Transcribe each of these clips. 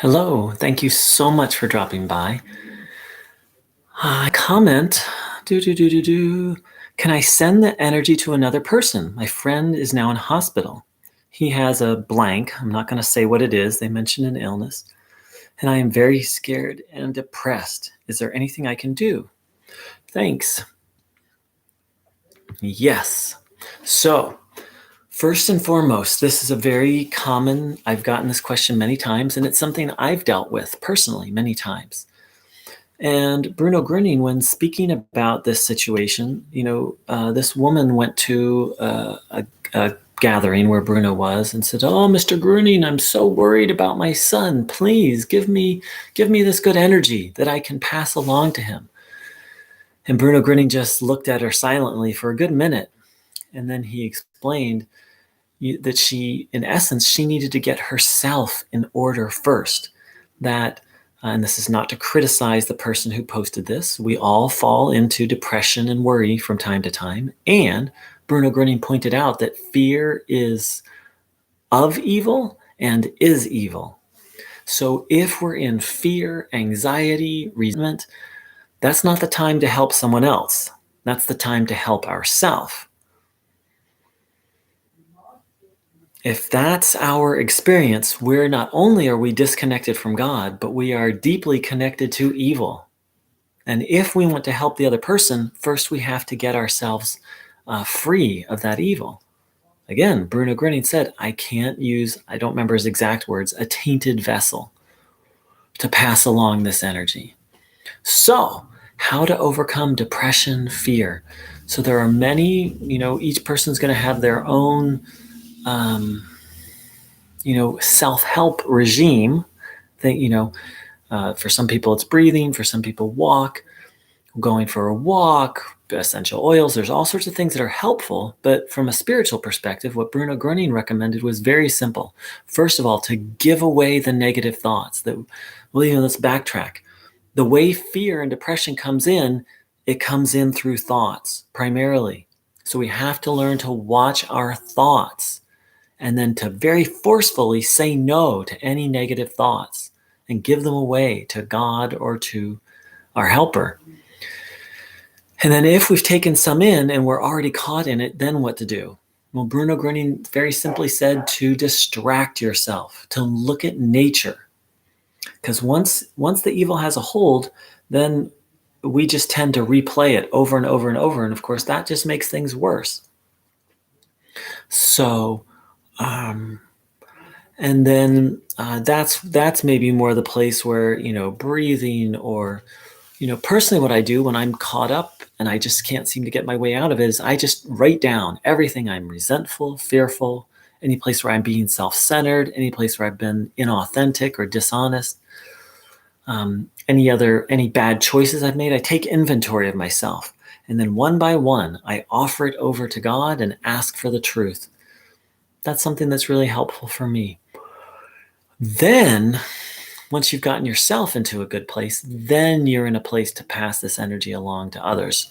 Hello, thank you so much for dropping by. Comment. Do. Can I send the energy to another person? My friend is now in hospital. He has a blank. I'm not going to say what it is. They mentioned an illness. And I am very scared and depressed. Is there anything I can do? Thanks. Yes. So, first and foremost, this is a very common, I've gotten this question many times, and it's something I've dealt with personally many times. And Bruno Grüning, when speaking about this situation, this woman went to a gathering where Bruno was and said, "Oh, Mr. Grüning, I'm so worried about my son. Please give me this good energy that I can pass along to him." And Bruno Grüning just looked at her silently for a good minute, and then he explained that in essence, she needed to get herself in order first. That and this is not to criticize the person who posted this. We all fall into depression and worry from time to time. And Bruno Grüning pointed out that fear is of evil and is evil. So if we're in fear, anxiety, resentment, that's not the time to help someone else. That's the time to help ourselves. If that's our experience, we're not only are we disconnected from God, but we are deeply connected to evil. And if we want to help the other person, first we have to get ourselves free of that evil. Again, Bruno Grüning said, I don't remember his exact words, a tainted vessel to pass along this energy. So, how to overcome depression, fear. So there are many, each person's going to have their own self-help regime. For some people it's breathing, for some people walk, going for a walk, essential oils. There's all sorts of things that are helpful, but from a spiritual perspective, what Bruno Grüning recommended was very simple. First of all, to give away the negative thoughts. Let's backtrack. The way fear and depression comes in, it comes in through thoughts primarily. So we have to learn to watch our thoughts and then to very forcefully say no to any negative thoughts and give them away to God or to our helper. And then if we've taken some in and we're already caught in it, then what to do? Well, Bruno Grüning very simply said to distract yourself, to look at nature. Because once the evil has a hold, then we just tend to replay it over and over and over. And of course, that just makes things worse. So, and then that's maybe more the place where, breathing or, personally what I do when I'm caught up and I just can't seem to get my way out of it is I just write down everything I'm resentful, fearful, any place where I'm being self-centered, any place where I've been inauthentic or dishonest, any bad choices I've made. I take inventory of myself. And then one by one, I offer it over to God and ask for the truth. That's something that's really helpful for me. Then, once you've gotten yourself into a good place, then you're in a place to pass this energy along to others.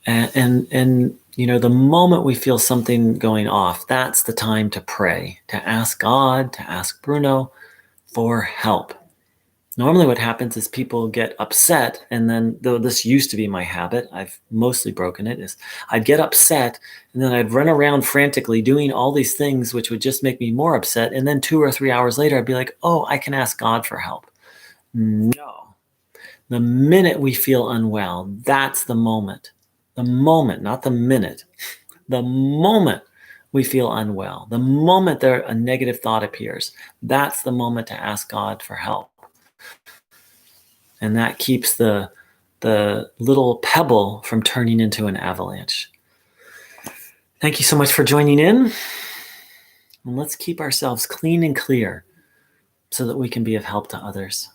And the moment we feel something going off, that's the time to pray, to ask God, to ask Bruno for help. Normally what happens is people get upset, and then, though this used to be my habit, I've mostly broken it, is I'd get upset, and then I'd run around frantically doing all these things which would just make me more upset, and then 2 or 3 hours later, I'd be like, oh, I can ask God for help. No. The minute we feel unwell, that's the moment. The moment, not the minute. The moment we feel unwell, the moment a negative thought appears, that's the moment to ask God for help. And that keeps the little pebble from turning into an avalanche. Thank you so much for joining in. And let's keep ourselves clean and clear so that we can be of help to others.